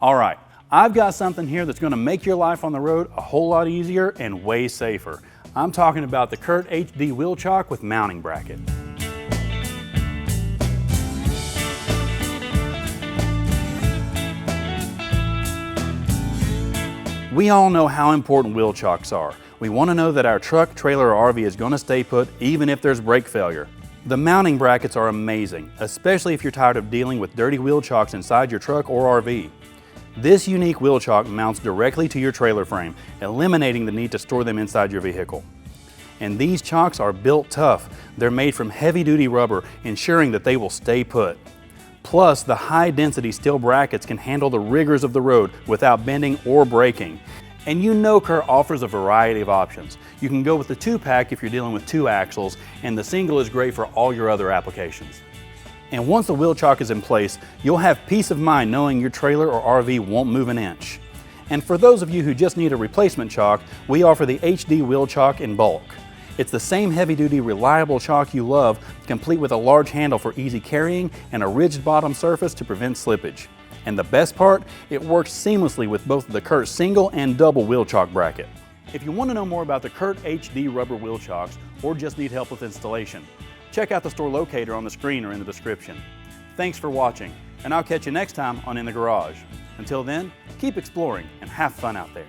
All right, I've got something here that's going to make your life on the road a whole lot easier and way safer. I'm talking about the Curt HD wheel chock with mounting bracket. We all know how important wheel chocks are. We want to know that our truck, trailer, or RV is going to stay put even if there's brake failure. The mounting brackets are amazing, especially if you're tired of dealing with dirty wheel chocks inside your truck or RV. This unique wheel chock mounts directly to your trailer frame, eliminating the need to store them inside your vehicle. And these chocks are built tough. They're made from heavy-duty rubber, ensuring that they will stay put. Plus, the high-density steel brackets can handle the rigors of the road without bending or breaking. And you know Curt offers a variety of options. You can go with the 2-pack if you're dealing with 2 axles, and the single is great for all your other applications. And once the wheel chock is in place, you'll have peace of mind knowing your trailer or RV won't move an inch. And for those of you who just need a replacement chock, we offer the HD wheel chock in bulk. It's the same heavy-duty, reliable chock you love, complete with a large handle for easy carrying and a ridged bottom surface to prevent slippage. And the best part, it works seamlessly with both the Curt single and double wheel chock bracket. If you want to know more about the Curt HD rubber wheel chocks or just need help with installation, check out the store locator on the screen or in the description. Thanks for watching, and I'll catch you next time on In the Garage. Until then, keep exploring and have fun out there.